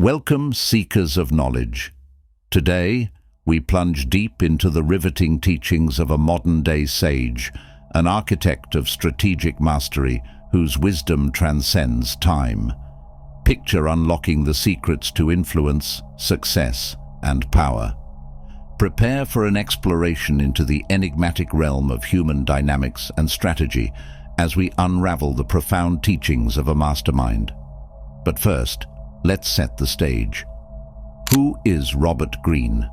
Welcome, seekers of knowledge. Today, we plunge deep into the riveting teachings of a modern-day sage, an architect of strategic mastery whose wisdom transcends time. Picture unlocking the secrets to influence, success, and power. Prepare for an exploration into the enigmatic realm of human dynamics and strategy as we unravel the profound teachings of a mastermind. But first, let's set the stage. Who is Robert Greene?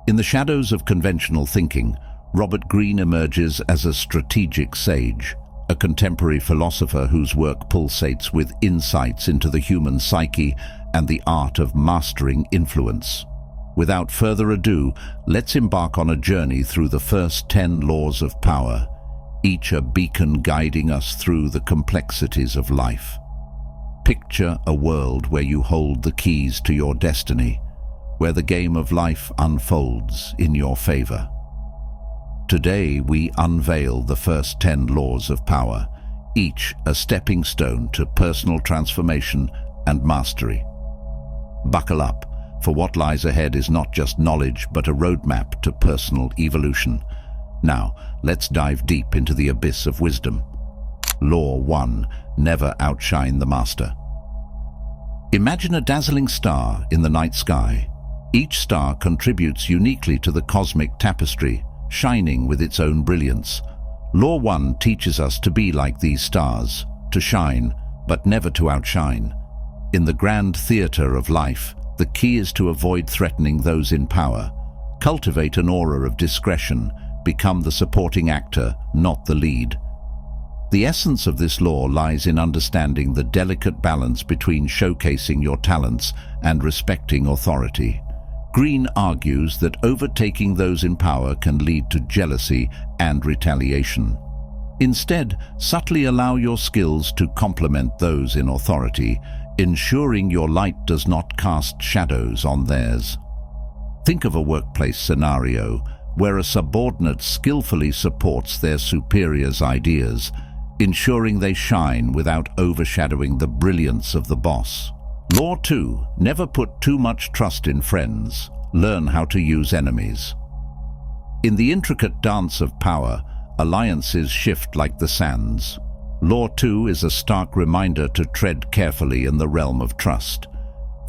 In the shadows of conventional thinking, Robert Greene emerges as a strategic sage, a contemporary philosopher whose work pulsates with insights into the human psyche and the art of mastering influence. Without further ado, let's embark on a journey through the first 10 laws of power, each a beacon guiding us through the complexities of life. Picture a world where you hold the keys to your destiny, where the game of life unfolds in your favor. Today we unveil the first 10 laws of power, each a stepping stone to personal transformation and mastery. Buckle up, for what lies ahead is not just knowledge but a roadmap to personal evolution. Now, let's dive deep into the abyss of wisdom. Law 1. Never outshine the master. Imagine a dazzling star in the night sky. Each star contributes uniquely to the cosmic tapestry, shining with its own brilliance. Law 1 teaches us to be like these stars, to shine, but never to outshine. In the grand theater of life, the key is to avoid threatening those in power. Cultivate an aura of discretion, become the supporting actor, not the lead. The essence of this law lies in understanding the delicate balance between showcasing your talents and respecting authority. Greene argues that overtaking those in power can lead to jealousy and retaliation. Instead, subtly allow your skills to complement those in authority, ensuring your light does not cast shadows on theirs. Think of a workplace scenario where a subordinate skillfully supports their superior's ideas, ensuring they shine without overshadowing the brilliance of the boss. Law 2. Never put too much trust in friends. Learn how to use enemies. In the intricate dance of power, alliances shift like the sands. Law 2 is a stark reminder to tread carefully in the realm of trust.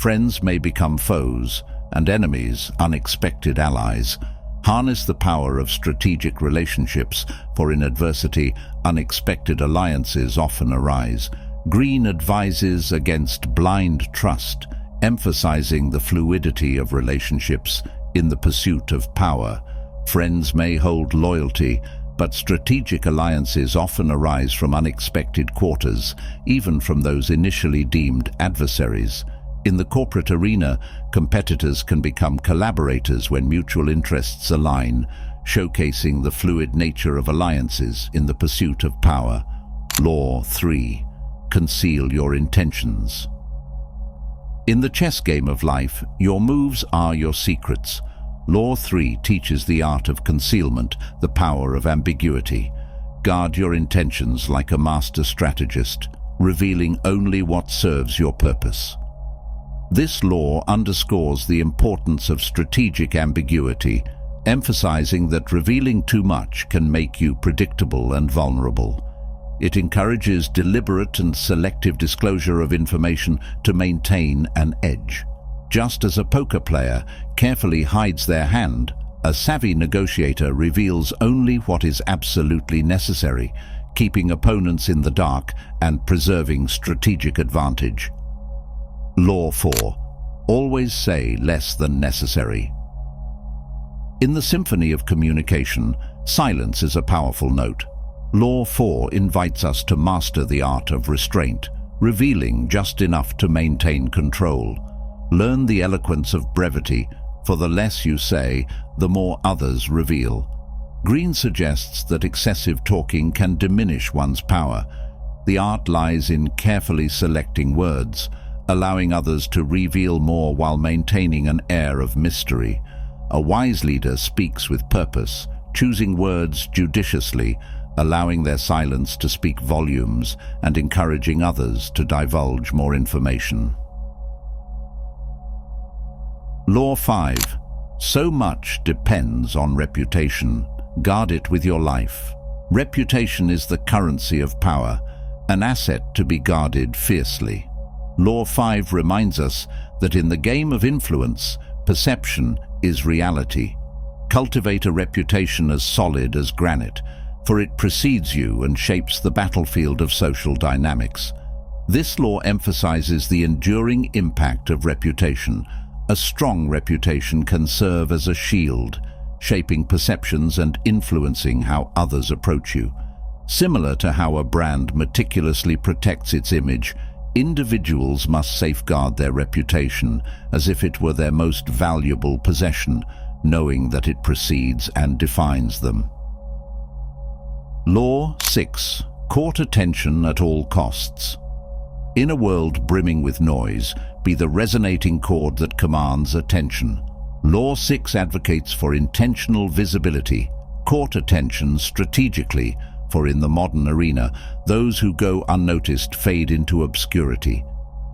Friends may become foes, and enemies, unexpected allies. Harness the power of strategic relationships, for in adversity, unexpected alliances often arise. Greene advises against blind trust, emphasizing the fluidity of relationships in the pursuit of power. Friends may hold loyalty, but strategic alliances often arise from unexpected quarters, even from those initially deemed adversaries. In the corporate arena, competitors can become collaborators when mutual interests align, showcasing the fluid nature of alliances in the pursuit of power. Law 3. Conceal your intentions. In the chess game of life, your moves are your secrets. Law 3 teaches the art of concealment, the power of ambiguity. Guard your intentions like a master strategist, revealing only what serves your purpose. This law underscores the importance of strategic ambiguity, emphasizing that revealing too much can make you predictable and vulnerable. It encourages deliberate and selective disclosure of information to maintain an edge. Just as a poker player carefully hides their hand, a savvy negotiator reveals only what is absolutely necessary, keeping opponents in the dark and preserving strategic advantage. Law 4. Always say less than necessary. In the symphony of communication, silence is a powerful note. Law 4 invites us to master the art of restraint, revealing just enough to maintain control. Learn the eloquence of brevity, for the less you say, the more others reveal. Greene suggests that excessive talking can diminish one's power. The art lies in carefully selecting words, allowing others to reveal more while maintaining an air of mystery. A wise leader speaks with purpose, choosing words judiciously, allowing their silence to speak volumes and encouraging others to divulge more information. Law 5. So much depends on reputation. Guard it with your life. Reputation is the currency of power, an asset to be guarded fiercely. Law 5 reminds us that in the game of influence, perception is reality. Cultivate a reputation as solid as granite, for it precedes you and shapes the battlefield of social dynamics. This law emphasizes the enduring impact of reputation. A strong reputation can serve as a shield, shaping perceptions and influencing how others approach you. Similar to how a brand meticulously protects its image, individuals must safeguard their reputation as if it were their most valuable possession, knowing that it precedes and defines them. Law 6. Court attention at all costs. In a world brimming with noise, be the resonating chord that commands attention. Law 6 advocates for intentional visibility. Court attention strategically, for in the modern arena, those who go unnoticed fade into obscurity.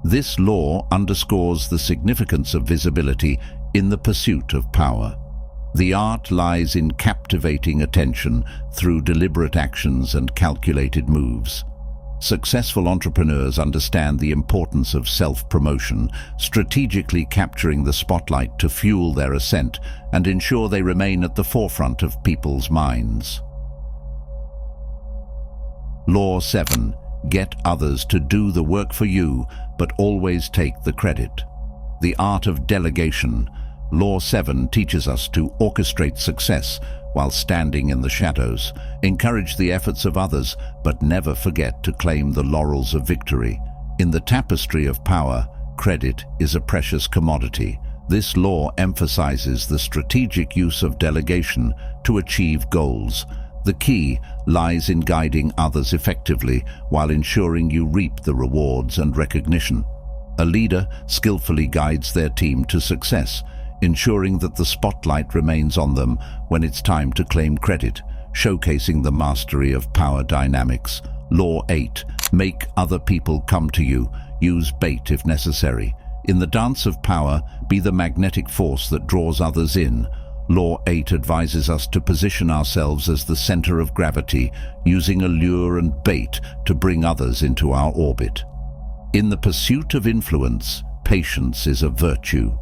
This law underscores the significance of visibility in the pursuit of power. The art lies in captivating attention through deliberate actions and calculated moves. Successful entrepreneurs understand the importance of self-promotion, strategically capturing the spotlight to fuel their ascent and ensure they remain at the forefront of people's minds. Law 7. Get others to do the work for you, but always take the credit. The art of delegation. Law 7 teaches us to orchestrate success while standing in the shadows, encourage the efforts of others, but never forget to claim the laurels of victory. In the tapestry of power, credit is a precious commodity. This law emphasizes the strategic use of delegation to achieve goals. The key lies in guiding others effectively while ensuring you reap the rewards and recognition. A leader skillfully guides their team to success, ensuring that the spotlight remains on them when it's time to claim credit, showcasing the mastery of power dynamics. Law 8. Make other people come to you. Use bait if necessary. In the dance of power, be the magnetic force that draws others in. Law 8 advises us to position ourselves as the center of gravity, using allure and bait to bring others into our orbit. In the pursuit of influence, patience is a virtue.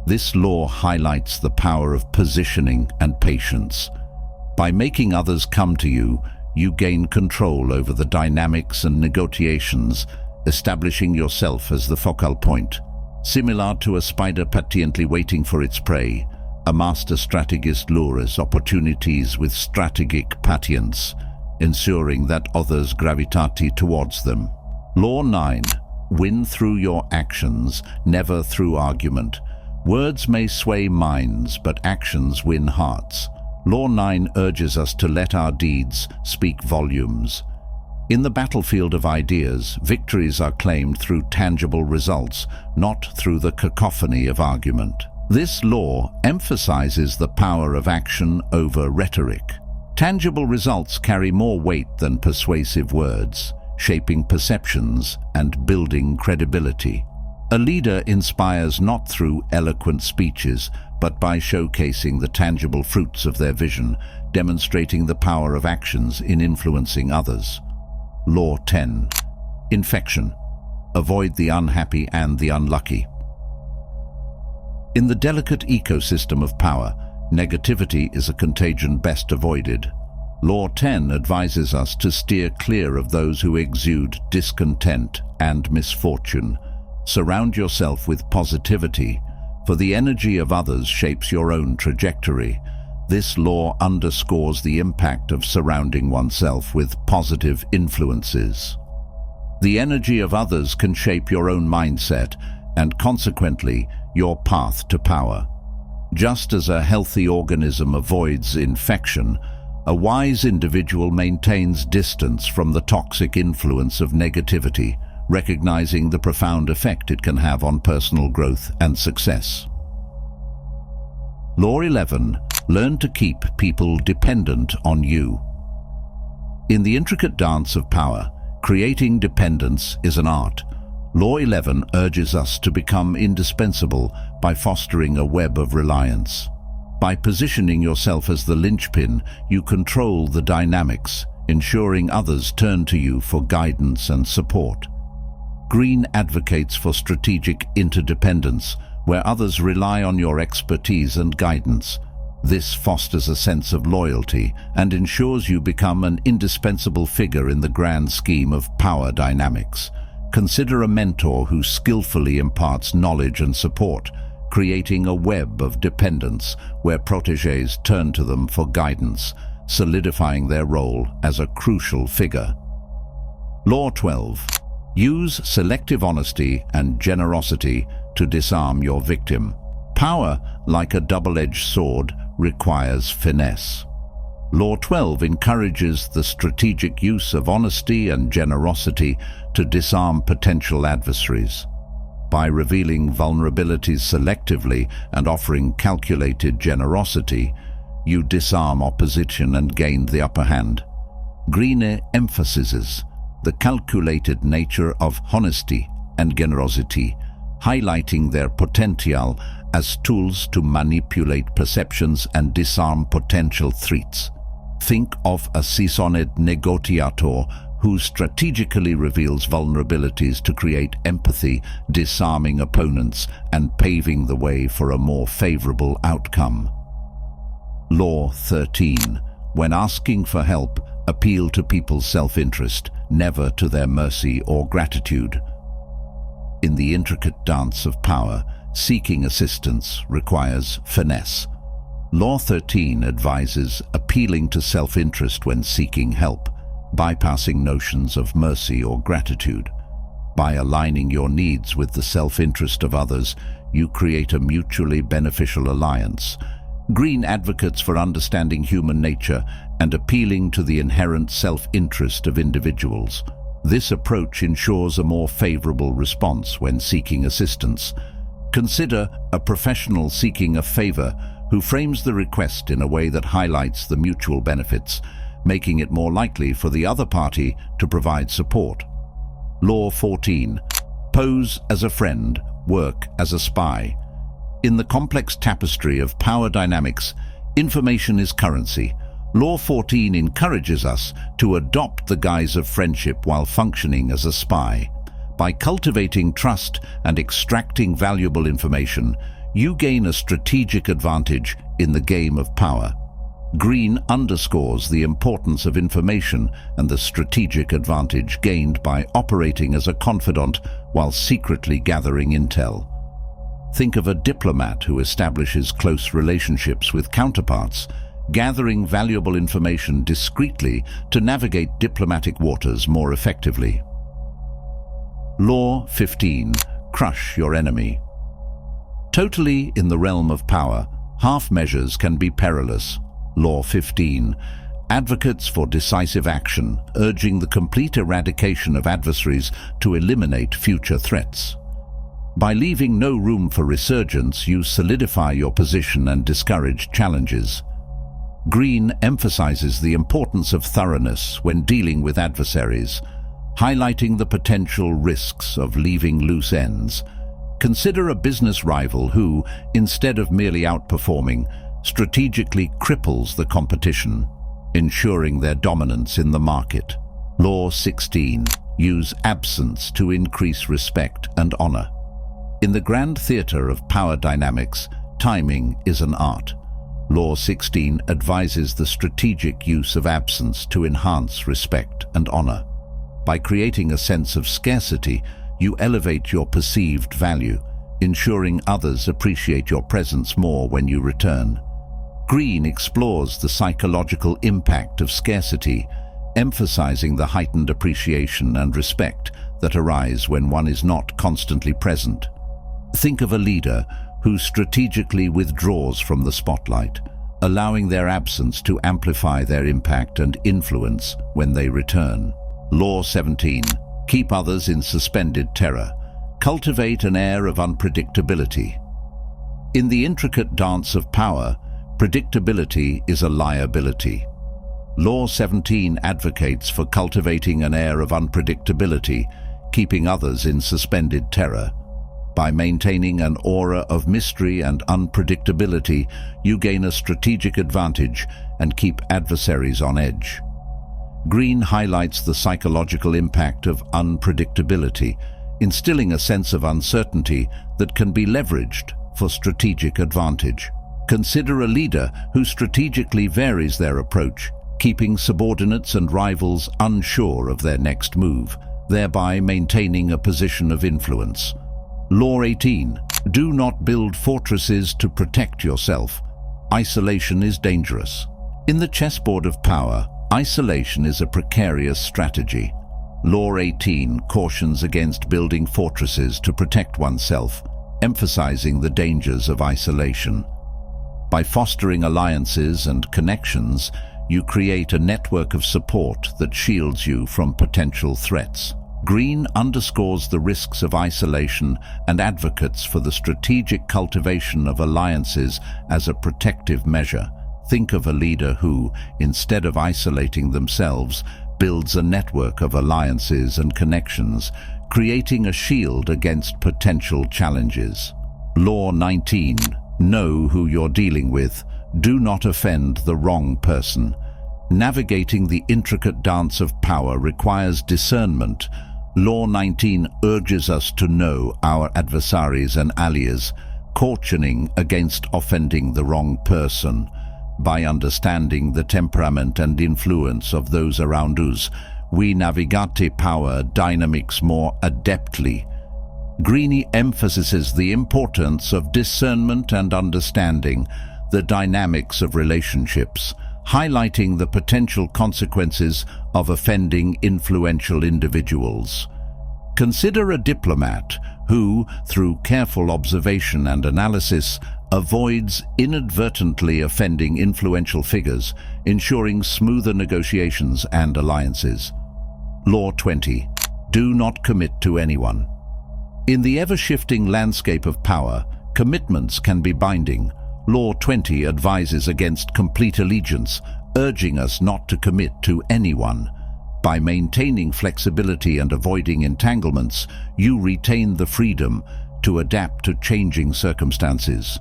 This law highlights the power of positioning and patience. By making others come to you, you gain control over the dynamics and negotiations, establishing yourself as the focal point. Similar to a spider patiently waiting for its prey, a master strategist lures opportunities with strategic patience, ensuring that others gravitate towards them. Law 9. Win through your actions, never through argument. Words may sway minds, but actions win hearts. Law 9 urges us to let our deeds speak volumes. In the battlefield of ideas, victories are claimed through tangible results, not through the cacophony of argument. This law emphasizes the power of action over rhetoric. Tangible results carry more weight than persuasive words, shaping perceptions and building credibility. A leader inspires not through eloquent speeches, but by showcasing the tangible fruits of their vision, demonstrating the power of actions in influencing others. Law 10. Infection. Avoid the unhappy and the unlucky. In the delicate ecosystem of power, negativity is a contagion best avoided. Law 10 advises us to steer clear of those who exude discontent and misfortune. Surround yourself with positivity, for the energy of others shapes your own trajectory. This law underscores the impact of surrounding oneself with positive influences. The energy of others can shape your own mindset and, consequently, your path to power. Just as a healthy organism avoids infection, a wise individual maintains distance from the toxic influence of negativity, recognizing the profound effect it can have on personal growth and success. Law 11. Learn to keep people dependent on you. In the intricate dance of power, creating dependence is an art. Law 11 urges us to become indispensable by fostering a web of reliance. By positioning yourself as the linchpin, you control the dynamics, ensuring others turn to you for guidance and support. Greene advocates for strategic interdependence, where others rely on your expertise and guidance. This fosters a sense of loyalty and ensures you become an indispensable figure in the grand scheme of power dynamics. Consider a mentor who skillfully imparts knowledge and support, creating a web of dependence where protégés turn to them for guidance, solidifying their role as a crucial figure. Law 12. Use selective honesty and generosity to disarm your victim. Power, like a double-edged sword, requires finesse. Law 12 encourages the strategic use of honesty and generosity to disarm potential adversaries. By revealing vulnerabilities selectively and offering calculated generosity, you disarm opposition and gain the upper hand. Greene emphasizes the calculated nature of honesty and generosity, highlighting their potential as tools to manipulate perceptions and disarm potential threats. Think of a seasoned negotiator who strategically reveals vulnerabilities to create empathy, disarming opponents and paving the way for a more favorable outcome. Law 13. When asking for help, appeal to people's self-interest, never to their mercy or gratitude. In the intricate dance of power, seeking assistance requires finesse. Law 13 advises appealing to self-interest when seeking help, bypassing notions of mercy or gratitude. By aligning your needs with the self-interest of others, you create a mutually beneficial alliance. Greene advocates for understanding human nature and appealing to the inherent self-interest of individuals. This approach ensures a more favorable response when seeking assistance. Consider a professional seeking a favor who frames the request in a way that highlights the mutual benefits, making it more likely for the other party to provide support. Law 14. Pose as a friend, work as a spy. In the complex tapestry of power dynamics, information is currency. Law 14 encourages us to adopt the guise of friendship while functioning as a spy. By cultivating trust and extracting valuable information, you gain a strategic advantage in the game of power. Greene underscores the importance of information and the strategic advantage gained by operating as a confidant while secretly gathering intel. Think of a diplomat who establishes close relationships with counterparts, gathering valuable information discreetly to navigate diplomatic waters more effectively. Law 15. Crush your enemy. Totally in the realm of power, half measures can be perilous. Law 15 advocates for decisive action, urging the complete eradication of adversaries to eliminate future threats. By leaving no room for resurgence, you solidify your position and discourage challenges. Greene emphasizes the importance of thoroughness when dealing with adversaries, highlighting the potential risks of leaving loose ends. Consider a business rival who, instead of merely outperforming, strategically cripples the competition, ensuring their dominance in the market. Law 16. Use absence to increase respect and honor. In the grand theater of power dynamics, timing is an art. Law 16 advises the strategic use of absence to enhance respect and honor. By creating a sense of scarcity, you elevate your perceived value, ensuring others appreciate your presence more when you return. Greene explores the psychological impact of scarcity, emphasizing the heightened appreciation and respect that arise when one is not constantly present. Think of a leader who strategically withdraws from the spotlight, allowing their absence to amplify their impact and influence when they return. Law 17. Keep others in suspended terror. Cultivate an air of unpredictability. In the intricate dance of power, predictability is a liability. Law 17 advocates for cultivating an air of unpredictability, keeping others in suspended terror. By maintaining an aura of mystery and unpredictability, you gain a strategic advantage and keep adversaries on edge. Greene highlights the psychological impact of unpredictability, instilling a sense of uncertainty that can be leveraged for strategic advantage. Consider a leader who strategically varies their approach, keeping subordinates and rivals unsure of their next move, thereby maintaining a position of influence. Law 18. Do not build fortresses to protect yourself. Isolation is dangerous. In the chessboard of power, isolation is a precarious strategy. Law 18 cautions against building fortresses to protect oneself, emphasizing the dangers of isolation. By fostering alliances and connections, you create a network of support that shields you from potential threats. Greene underscores the risks of isolation and advocates for the strategic cultivation of alliances as a protective measure. Think of a leader who, instead of isolating themselves, builds a network of alliances and connections, creating a shield against potential challenges. Law 19. Know who you're dealing with. Do not offend the wrong person. Navigating the intricate dance of power requires discernment. Law 19 urges us to know our adversaries and allies, cautioning against offending the wrong person. By understanding the temperament and influence of those around us, we navigate power dynamics more adeptly. Greene emphasizes the importance of discernment and understanding the dynamics of relationships, highlighting the potential consequences of offending influential individuals. Consider a diplomat who, through careful observation and analysis, avoids inadvertently offending influential figures, ensuring smoother negotiations and alliances. Law 20. Do not commit to anyone. In the ever-shifting landscape of power, commitments can be binding. Law 20 advises against complete allegiance, urging us not to commit to anyone. By maintaining flexibility and avoiding entanglements, you retain the freedom to adapt to changing circumstances.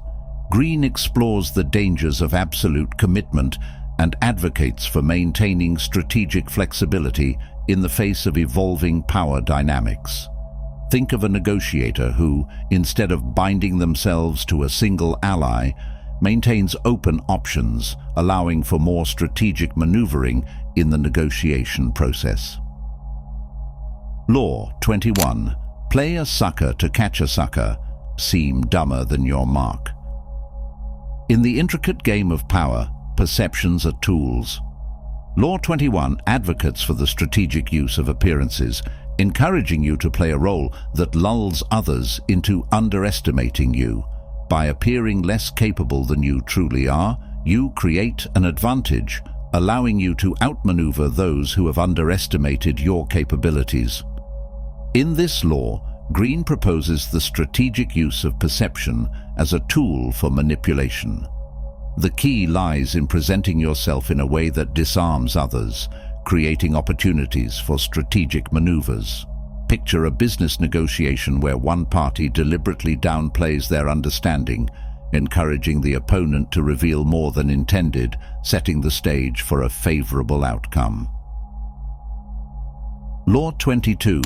Greene explores the dangers of absolute commitment and advocates for maintaining strategic flexibility in the face of evolving power dynamics. Think of a negotiator who, instead of binding themselves to a single ally, maintains open options, allowing for more strategic maneuvering in the negotiation process. Law 21. Play a sucker to catch a sucker. Seem dumber than your mark. In the intricate game of power, perceptions are tools. Law 21 advocates for the strategic use of appearances, encouraging you to play a role that lulls others into underestimating you. By appearing less capable than you truly are, you create an advantage, allowing you to outmaneuver those who have underestimated your capabilities. In this law, Greene proposes the strategic use of perception as a tool for manipulation. The key lies in presenting yourself in a way that disarms others, creating opportunities for strategic maneuvers. Picture a business negotiation where one party deliberately downplays their understanding, encouraging the opponent to reveal more than intended, setting the stage for a favorable outcome. Law 22.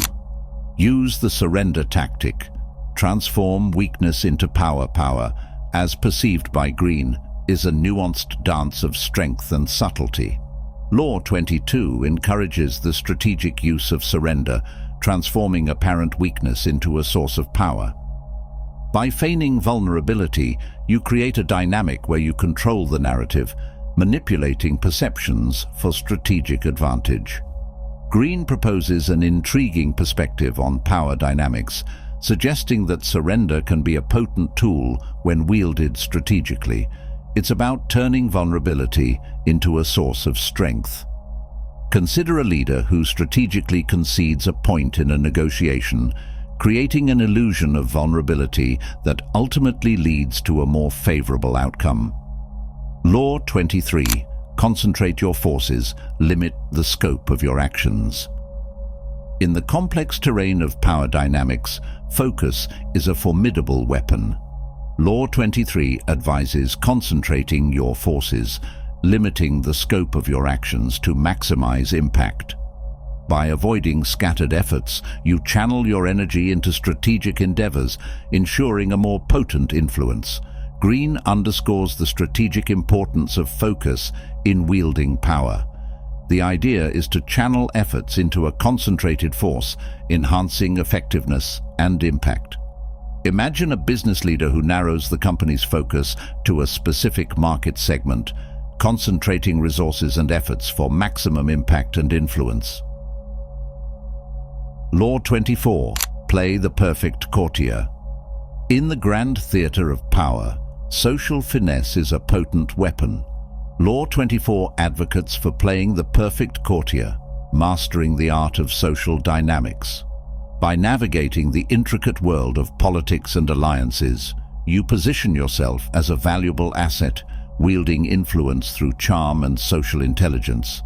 Use the surrender tactic. Transform weakness into power. Power, as perceived by Greene, is a nuanced dance of strength and subtlety. Law 22 encourages the strategic use of surrender, transforming apparent weakness into a source of power. By feigning vulnerability, you create a dynamic where you control the narrative, manipulating perceptions for strategic advantage. Greene proposes an intriguing perspective on power dynamics, suggesting that surrender can be a potent tool when wielded strategically. It's about turning vulnerability into a source of strength. Consider a leader who strategically concedes a point in a negotiation, creating an illusion of vulnerability that ultimately leads to a more favorable outcome. Law 23. Concentrate your forces, limit the scope of your actions. In the complex terrain of power dynamics, focus is a formidable weapon. Law 23 advises concentrating your forces, limiting the scope of your actions to maximize impact. By avoiding scattered efforts, you channel your energy into strategic endeavors, ensuring a more potent influence. Greene underscores the strategic importance of focus in wielding power. The idea is to channel efforts into a concentrated force, enhancing effectiveness and impact. Imagine a business leader who narrows the company's focus to a specific market segment, concentrating resources and efforts for maximum impact and influence. Law 24. Play the perfect courtier. In the grand theatre of power, social finesse is a potent weapon. Law 24 advocates for playing the perfect courtier, mastering the art of social dynamics. By navigating the intricate world of politics and alliances, you position yourself as a valuable asset, wielding influence through charm and social intelligence.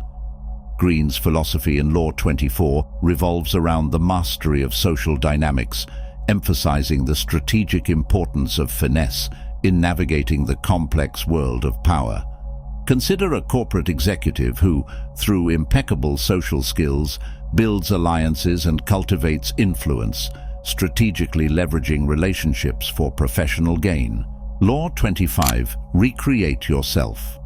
Greene's philosophy in Law 24 revolves around the mastery of social dynamics, emphasizing the strategic importance of finesse in navigating the complex world of power. Consider a corporate executive who, through impeccable social skills, builds alliances and cultivates influence, strategically leveraging relationships for professional gain. Law 25. Recreate yourself.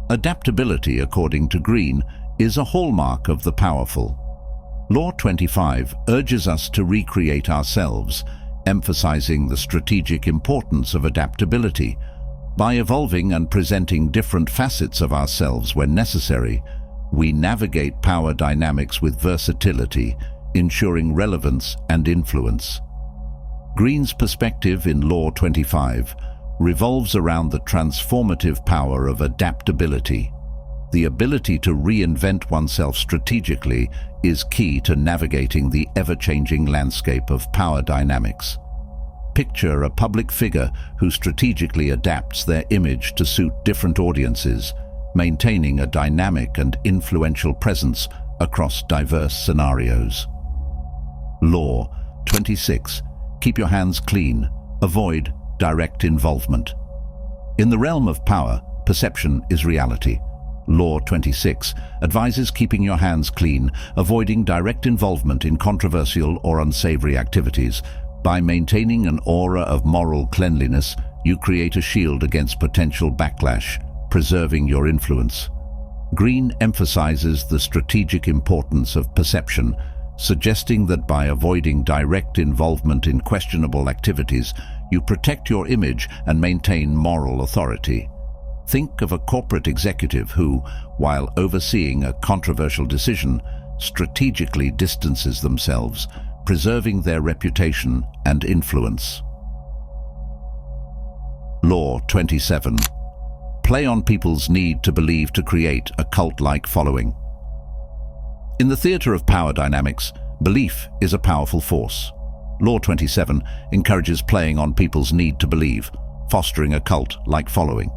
Adaptability, according to Greene, is a hallmark of the powerful. Law 25 urges us to recreate ourselves, emphasizing the strategic importance of adaptability. By evolving and presenting different facets of ourselves when necessary, we navigate power dynamics with versatility, ensuring relevance and influence. Greene's perspective in Law 25 revolves around the transformative power of adaptability. The ability to reinvent oneself strategically is key to navigating the ever-changing landscape of power dynamics. Picture a public figure who strategically adapts their image to suit different audiences, maintaining a dynamic and influential presence across diverse scenarios. Law 26. Keep your hands clean. Avoid direct involvement. In the realm of power, perception is reality. Law 26 advises keeping your hands clean, avoiding direct involvement in controversial or unsavory activities. By maintaining an aura of moral cleanliness, you create a shield against potential backlash, preserving your influence. Greene emphasizes the strategic importance of perception, suggesting that by avoiding direct involvement in questionable activities, you protect your image and maintain moral authority. Think of a corporate executive who, while overseeing a controversial decision, strategically distances themselves, preserving their reputation and influence. Law 27. Play on people's need to believe to create a cult-like following. In the theatre of power dynamics, belief is a powerful force. Law 27 encourages playing on people's need to believe, fostering a cult-like following.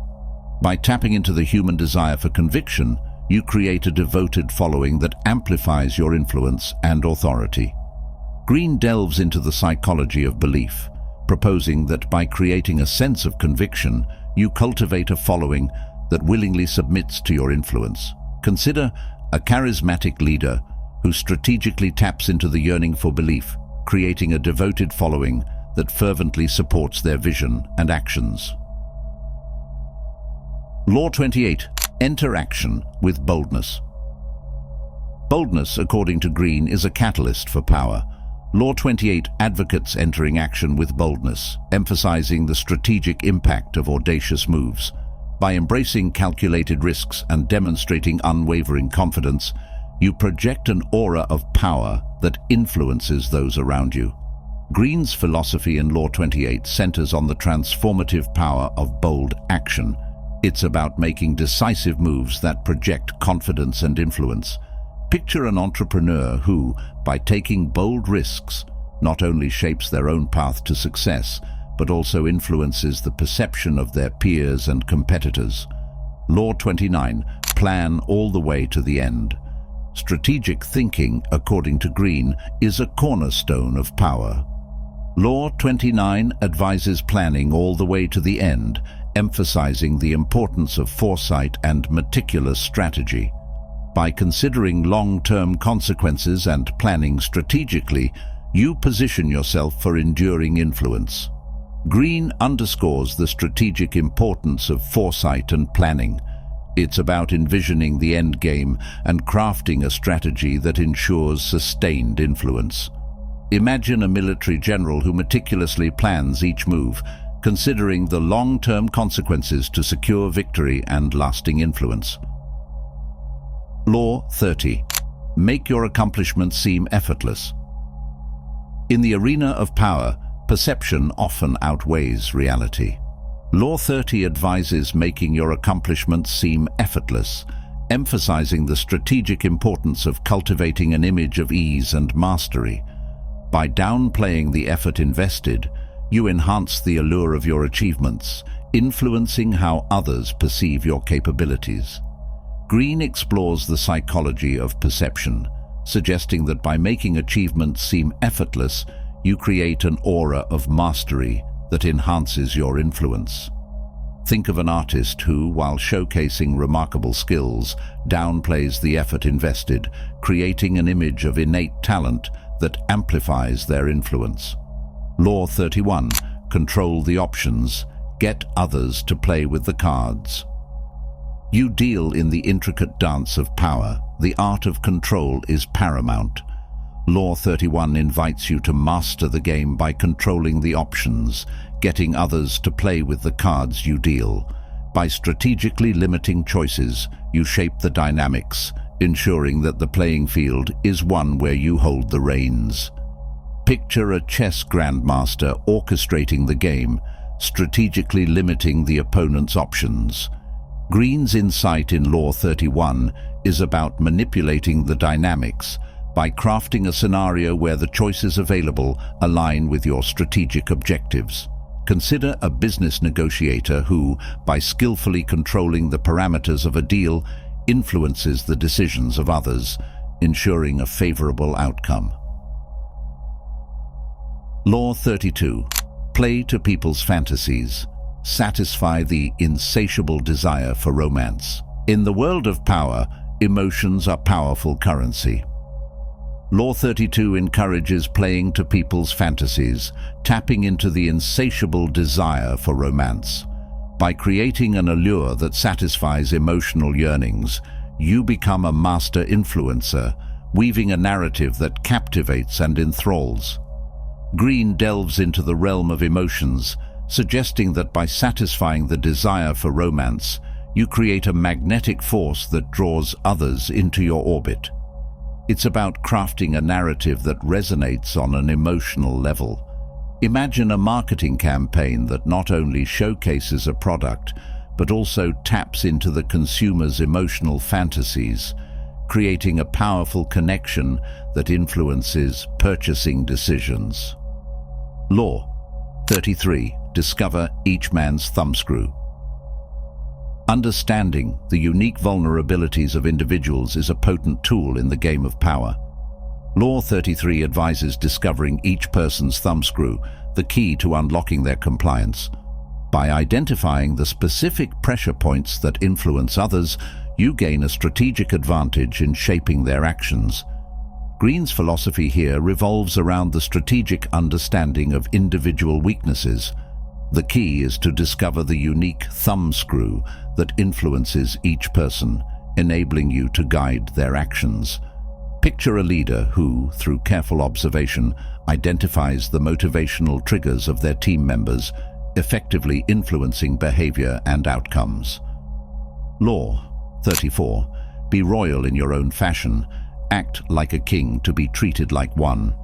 By tapping into the human desire for conviction, you create a devoted following that amplifies your influence and authority. Greene delves into the psychology of belief, proposing that by creating a sense of conviction, you cultivate a following that willingly submits to your influence. Consider a charismatic leader who strategically taps into the yearning for belief, creating a devoted following that fervently supports their vision and actions. Law 28. Enter action with boldness. Boldness, according to Greene, is a catalyst for power. Law 28 advocates entering action with boldness, emphasizing the strategic impact of audacious moves. By embracing calculated risks and demonstrating unwavering confidence, you project an aura of power that influences those around you. Greene's philosophy in Law 28 centers on the transformative power of bold action. It's about making decisive moves that project confidence and influence. Picture an entrepreneur who, by taking bold risks, not only shapes their own path to success, but also influences the perception of their peers and competitors. Law 29. Plan all the way to the end. Strategic thinking, according to Greene, is a cornerstone of power. Law 29 advises planning all the way to the end, emphasizing the importance of foresight and meticulous strategy. By considering long-term consequences and planning strategically, you position yourself for enduring influence. Greene underscores the strategic importance of foresight and planning. It's about envisioning the end game and crafting a strategy that ensures sustained influence. Imagine a military general who meticulously plans each move, considering the long-term consequences to secure victory and lasting influence. Law 30. Make your accomplishments seem effortless. In the arena of power, perception often outweighs reality. Law 30 advises making your accomplishments seem effortless, emphasizing the strategic importance of cultivating an image of ease and mastery. By downplaying the effort invested, you enhance the allure of your achievements, influencing how others perceive your capabilities. Greene explores the psychology of perception, suggesting that by making achievements seem effortless, you create an aura of mastery that enhances your influence. Think of an artist who, while showcasing remarkable skills, downplays the effort invested, creating an image of innate talent that amplifies their influence. Law 31. Control the options. Get others to play with the cards. You deal in the intricate dance of power. The art of control is paramount. Law 31 invites you to master the game by controlling the options, getting others to play with the cards you deal. By strategically limiting choices, you shape the dynamics, ensuring that the playing field is one where you hold the reins. Picture a chess grandmaster orchestrating the game, strategically limiting the opponent's options. Greene's insight in Law 31 is about manipulating the dynamics by crafting a scenario where the choices available align with your strategic objectives. Consider a business negotiator who, by skillfully controlling the parameters of a deal, influences the decisions of others, ensuring a favorable outcome. Law 32. Play to people's fantasies. Satisfy the insatiable desire for romance. In the world of power, emotions are powerful currency. Law 32 encourages playing to people's fantasies, tapping into the insatiable desire for romance. By creating an allure that satisfies emotional yearnings, you become a master influencer, weaving a narrative that captivates and enthralls. Greene delves into the realm of emotions, suggesting that by satisfying the desire for romance, you create a magnetic force that draws others into your orbit. It's about crafting a narrative that resonates on an emotional level. Imagine a marketing campaign that not only showcases a product, but also taps into the consumer's emotional fantasies, creating a powerful connection that influences purchasing decisions. Law 33. Discover each man's thumbscrew. Understanding the unique vulnerabilities of individuals is a potent tool in the game of power. Law 33 advises discovering each person's thumbscrew, the key to unlocking their compliance. By identifying the specific pressure points that influence others, you gain a strategic advantage in shaping their actions. Greene's philosophy here revolves around the strategic understanding of individual weaknesses. The key is to discover the unique thumbscrew that influences each person, enabling you to guide their actions. Picture a leader who, through careful observation, identifies the motivational triggers of their team members, effectively influencing behavior and outcomes. Law 34. Be royal in your own fashion. Act like a king to be treated like one.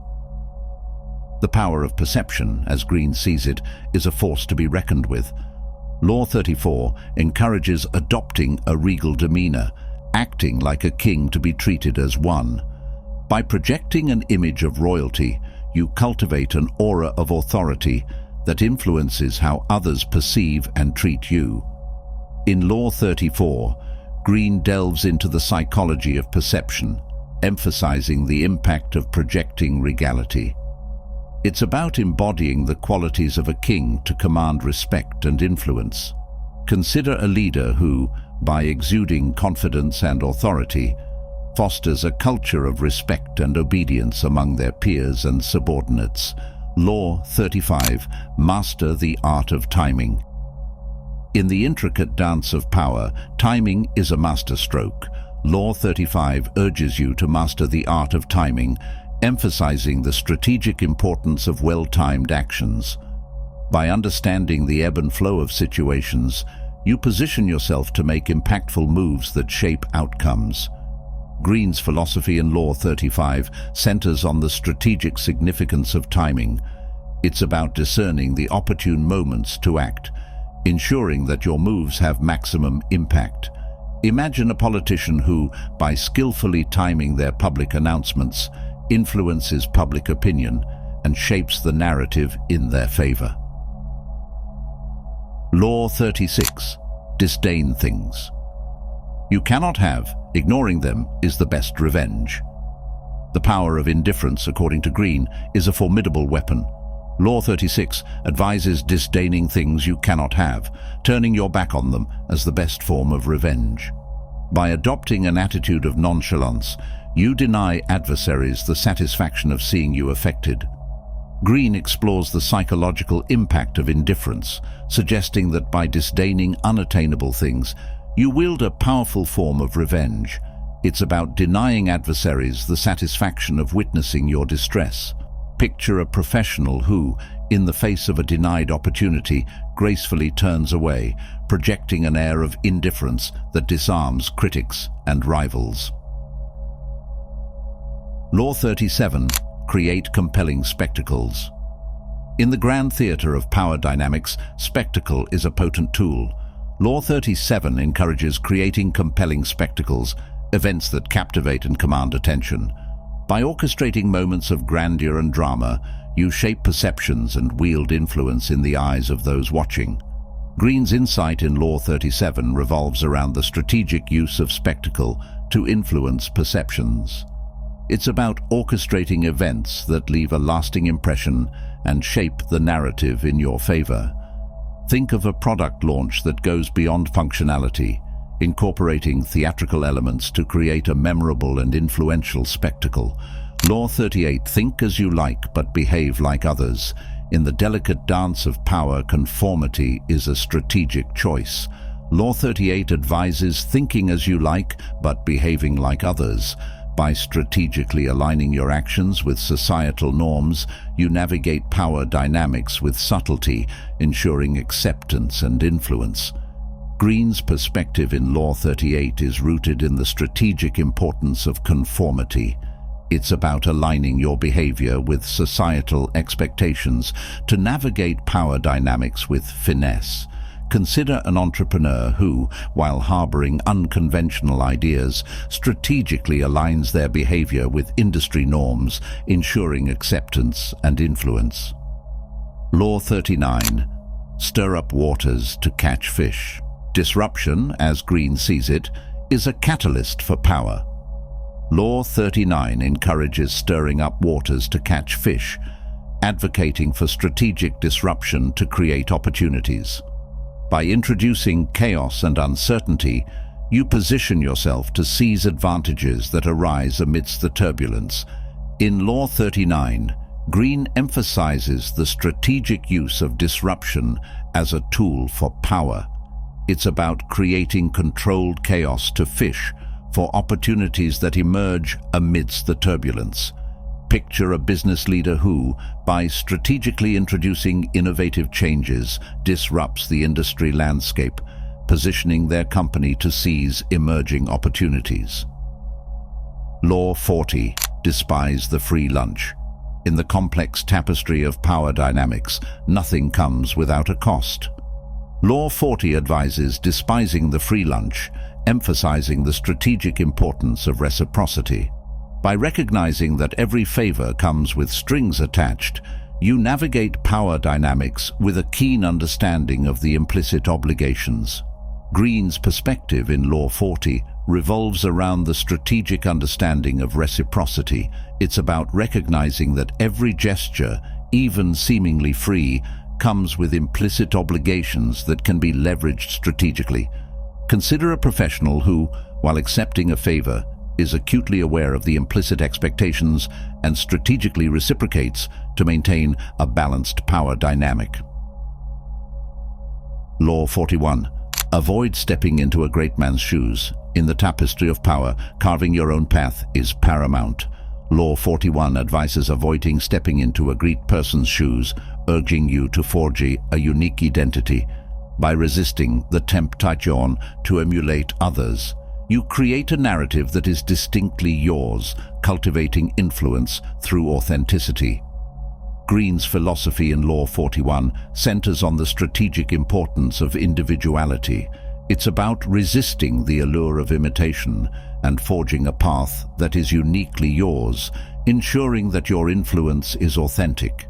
The power of perception, as Greene sees it, is a force to be reckoned with. Law 34 encourages adopting a regal demeanor, acting like a king to be treated as one. By projecting an image of royalty, you cultivate an aura of authority that influences how others perceive and treat you. In Law 34, Greene delves into the psychology of perception, emphasizing the impact of projecting regality. It's about embodying the qualities of a king to command respect and influence. Consider a leader who, by exuding confidence and authority, fosters a culture of respect and obedience among their peers and subordinates. Law 35. Master the art of timing. In the intricate dance of power, timing is a masterstroke. Law 35 urges you to master the art of timing, emphasizing the strategic importance of well-timed actions. By understanding the ebb and flow of situations, you position yourself to make impactful moves that shape outcomes. Greene's philosophy in Law 35 centers on the strategic significance of timing. It's about discerning the opportune moments to act, ensuring that your moves have maximum impact. Imagine a politician who, by skillfully timing their public announcements, influences public opinion and shapes the narrative in their favor. Law 36. Disdain things you cannot have. Ignoring them is the best revenge. The power of indifference, according to Greene, is a formidable weapon. Law 36 advises disdaining things you cannot have, turning your back on them as the best form of revenge. By adopting an attitude of nonchalance, you deny adversaries the satisfaction of seeing you affected. Greene explores the psychological impact of indifference, suggesting that by disdaining unattainable things, you wield a powerful form of revenge. It's about denying adversaries the satisfaction of witnessing your distress. Picture a professional who, in the face of a denied opportunity, gracefully turns away, projecting an air of indifference that disarms critics and rivals. Law 37. Create compelling spectacles. In the grand theater of power dynamics, spectacle is a potent tool. Law 37 encourages creating compelling spectacles, events that captivate and command attention. By orchestrating moments of grandeur and drama, you shape perceptions and wield influence in the eyes of those watching. Greene's insight in Law 37 revolves around the strategic use of spectacle to influence perceptions. It's about orchestrating events that leave a lasting impression and shape the narrative in your favor. Think of a product launch that goes beyond functionality, incorporating theatrical elements to create a memorable and influential spectacle. Law 38. Think as you like, but behave like others. In the delicate dance of power, conformity is a strategic choice. Law 38 advises thinking as you like, but behaving like others. By strategically aligning your actions with societal norms, you navigate power dynamics with subtlety, ensuring acceptance and influence. Greene's perspective in Law 38 is rooted in the strategic importance of conformity. It's about aligning your behavior with societal expectations to navigate power dynamics with finesse. Consider an entrepreneur who, while harboring unconventional ideas, strategically aligns their behavior with industry norms, ensuring acceptance and influence. Law 39. Stir up waters to catch fish. Disruption, as Greene sees it, is a catalyst for power. Law 39 encourages stirring up waters to catch fish, advocating for strategic disruption to create opportunities. By introducing chaos and uncertainty, you position yourself to seize advantages that arise amidst the turbulence. In Law 39, Greene emphasizes the strategic use of disruption as a tool for power. It's about creating controlled chaos to fish for opportunities that emerge amidst the turbulence. Picture a business leader who, by strategically introducing innovative changes, disrupts the industry landscape, positioning their company to seize emerging opportunities. Law 40. Despise the free lunch. In the complex tapestry of power dynamics, nothing comes without a cost. Law 40 advises despising the free lunch, emphasizing the strategic importance of reciprocity. By recognizing that every favor comes with strings attached, you navigate power dynamics with a keen understanding of the implicit obligations. Greene's perspective in Law 40 revolves around the strategic understanding of reciprocity. It's about recognizing that every gesture, even seemingly free, comes with implicit obligations that can be leveraged strategically. Consider a professional who, while accepting a favor, is acutely aware of the implicit expectations and strategically reciprocates to maintain a balanced power dynamic. Law 41. Avoid stepping into a great man's shoes. In the tapestry of power, carving your own path is paramount. Law 41 advises avoiding stepping into a great person's shoes, urging you to forge a unique identity. By resisting the temptation to emulate others, you create a narrative that is distinctly yours, cultivating influence through authenticity. Greene's philosophy in Law 41 centers on the strategic importance of individuality. It's about resisting the allure of imitation and forging a path that is uniquely yours, ensuring that your influence is authentic.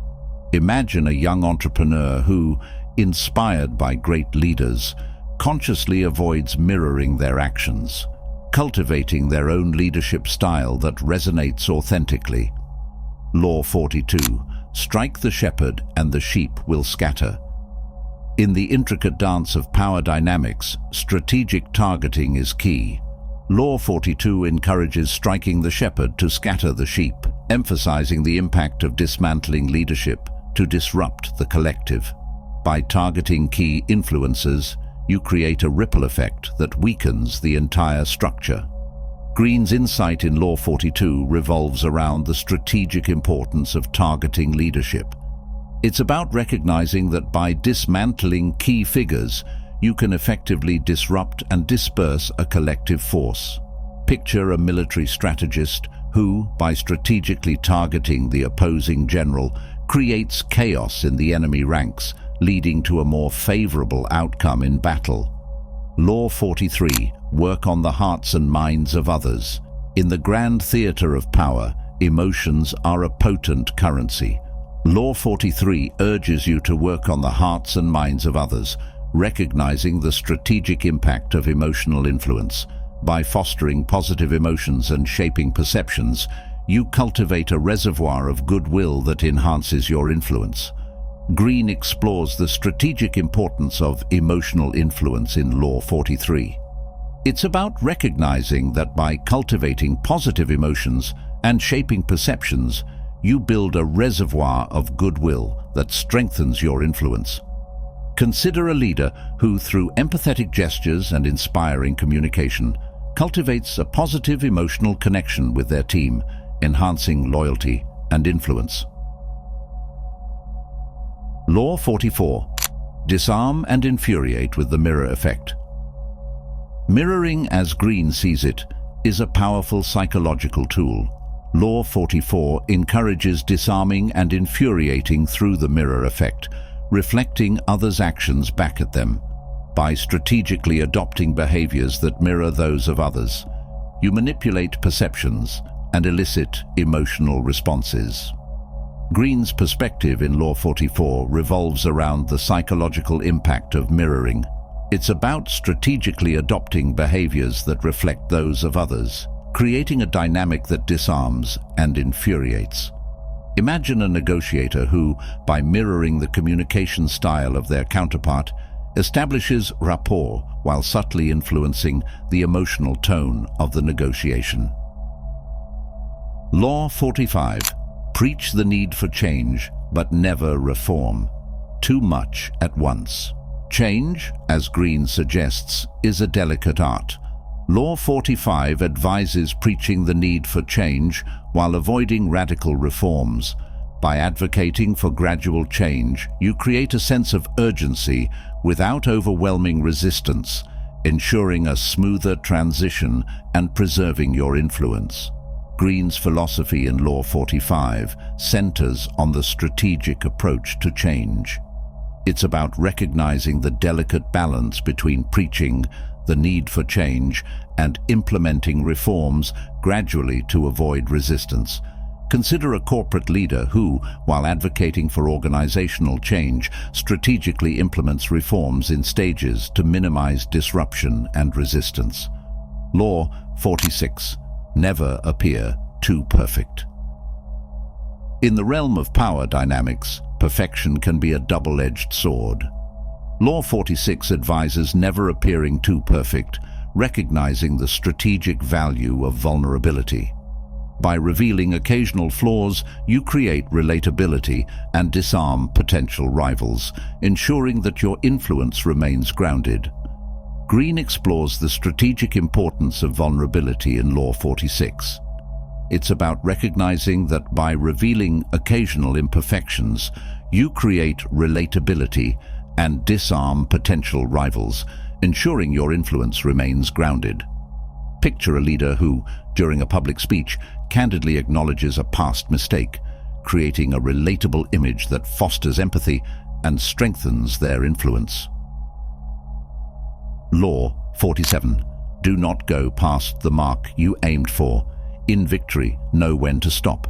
Imagine a young entrepreneur who, inspired by great leaders, consciously avoids mirroring their actions, cultivating their own leadership style that resonates authentically. Law 42. Strike the shepherd and the sheep will scatter. In the intricate dance of power dynamics, strategic targeting is key. Law 42 encourages striking the shepherd to scatter the sheep, emphasizing the impact of dismantling leadership to disrupt the collective. By targeting key influencers, you create a ripple effect that weakens the entire structure. Greene's insight in Law 42 revolves around the strategic importance of targeting leadership. It's about recognizing that by dismantling key figures, you can effectively disrupt and disperse a collective force. Picture a military strategist who, by strategically targeting the opposing general, creates chaos in the enemy ranks, leading to a more favorable outcome in battle. Law 43. Work on the hearts and minds of others. In the grand theater of power, emotions are a potent currency. Law 43 urges you to work on the hearts and minds of others, recognizing the strategic impact of emotional influence. By fostering positive emotions and shaping perceptions, you cultivate a reservoir of goodwill that enhances your influence. Greene explores the strategic importance of emotional influence in Law 43. It's about recognizing that by cultivating positive emotions and shaping perceptions, you build a reservoir of goodwill that strengthens your influence. Consider a leader who, through empathetic gestures and inspiring communication, cultivates a positive emotional connection with their team, enhancing loyalty and influence. Law 44. Disarm and infuriate with the mirror effect. Mirroring, as Greene sees it, is a powerful psychological tool. Law 44 encourages disarming and infuriating through the mirror effect, reflecting others' actions back at them. By strategically adopting behaviors that mirror those of others, you manipulate perceptions and elicit emotional responses. Greene's perspective in Law 44 revolves around the psychological impact of mirroring. It's about strategically adopting behaviors that reflect those of others, creating a dynamic that disarms and infuriates. Imagine a negotiator who, by mirroring the communication style of their counterpart, establishes rapport while subtly influencing the emotional tone of the negotiation. Law 45. Preach the need for change, but never reform. Too much at once. Change, as Greene suggests, is a delicate art. Law 45 advises preaching the need for change while avoiding radical reforms. By advocating for gradual change, you create a sense of urgency without overwhelming resistance, ensuring a smoother transition and preserving your influence. Greene's philosophy in Law 45 centers on the strategic approach to change. It's about recognizing the delicate balance between preaching the need for change and implementing reforms gradually to avoid resistance. Consider a corporate leader who, while advocating for organizational change, strategically implements reforms in stages to minimize disruption and resistance. Law 46. Never appear too perfect. In the realm of power dynamics, perfection can be a double-edged sword. Law 46 advises never appearing too perfect, recognizing the strategic value of vulnerability. By revealing occasional flaws, you create relatability and disarm potential rivals, ensuring that your influence remains grounded. Greene explores the strategic importance of vulnerability in Law 46. It's about recognizing that by revealing occasional imperfections, you create relatability and disarm potential rivals, ensuring your influence remains grounded. Picture a leader who, during a public speech, candidly acknowledges a past mistake, creating a relatable image that fosters empathy and strengthens their influence. Law 47. Do not go past the mark you aimed for. In victory, know when to stop.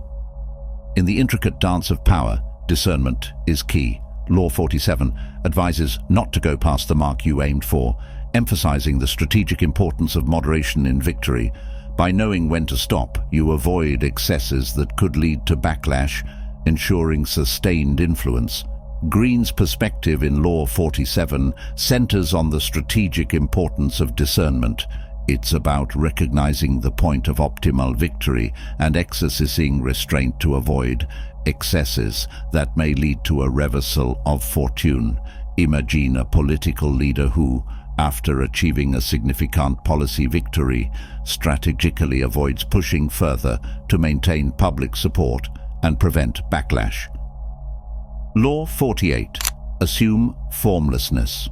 In the intricate dance of power, discernment is key. Law 47 advises not to go past the mark you aimed for, emphasizing the strategic importance of moderation in victory. By knowing when to stop, you avoid excesses that could lead to backlash, ensuring sustained influence. Greene's perspective in Law 47 centers on the strategic importance of discernment. It's about recognizing the point of optimal victory and exercising restraint to avoid excesses that may lead to a reversal of fortune. Imagine a political leader who, after achieving a significant policy victory, strategically avoids pushing further to maintain public support and prevent backlash. Law 48. Assume formlessness.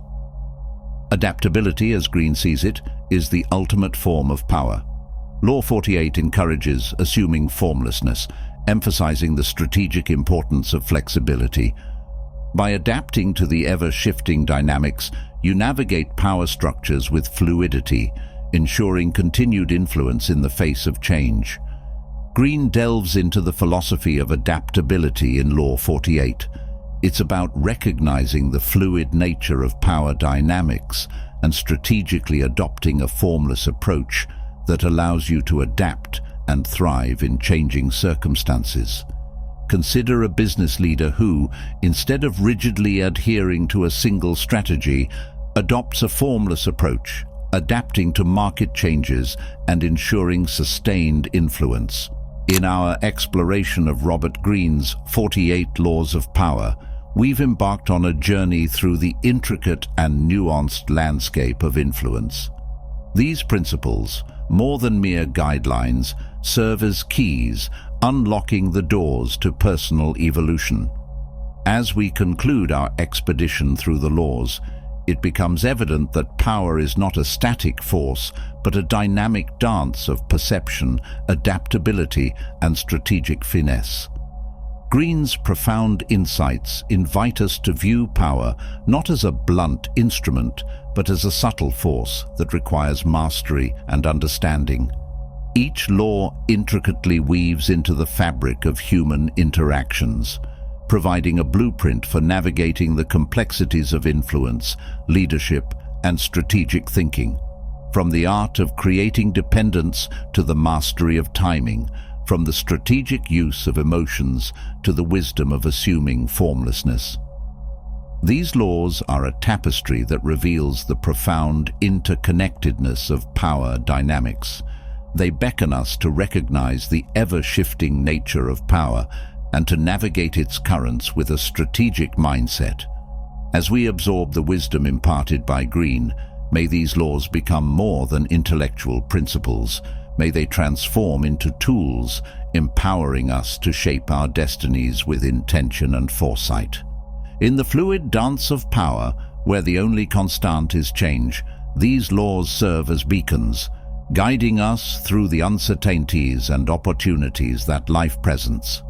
Adaptability, as Greene sees it, is the ultimate form of power. Law 48 encourages assuming formlessness, emphasizing the strategic importance of flexibility. By adapting to the ever-shifting dynamics, you navigate power structures with fluidity, ensuring continued influence in the face of change. Greene delves into the philosophy of adaptability in Law 48. It's about recognizing the fluid nature of power dynamics and strategically adopting a formless approach that allows you to adapt and thrive in changing circumstances. Consider a business leader who, instead of rigidly adhering to a single strategy, adopts a formless approach, adapting to market changes and ensuring sustained influence. In our exploration of Robert Greene's 48 Laws of Power, we've embarked on a journey through the intricate and nuanced landscape of influence. These principles, more than mere guidelines, serve as keys, unlocking the doors to personal evolution. As we conclude our expedition through the laws, it becomes evident that power is not a static force, but a dynamic dance of perception, adaptability, and strategic finesse. Greene's profound insights invite us to view power not as a blunt instrument, but as a subtle force that requires mastery and understanding. Each law intricately weaves into the fabric of human interactions, providing a blueprint for navigating the complexities of influence, leadership, and strategic thinking. From the art of creating dependence to the mastery of timing, from the strategic use of emotions to the wisdom of assuming formlessness. These laws are a tapestry that reveals the profound interconnectedness of power dynamics. They beckon us to recognize the ever-shifting nature of power and to navigate its currents with a strategic mindset. As we absorb the wisdom imparted by Greene, may these laws become more than intellectual principles. May they transform into tools, empowering us to shape our destinies with intention and foresight. In the fluid dance of power, where the only constant is change, these laws serve as beacons, guiding us through the uncertainties and opportunities that life presents.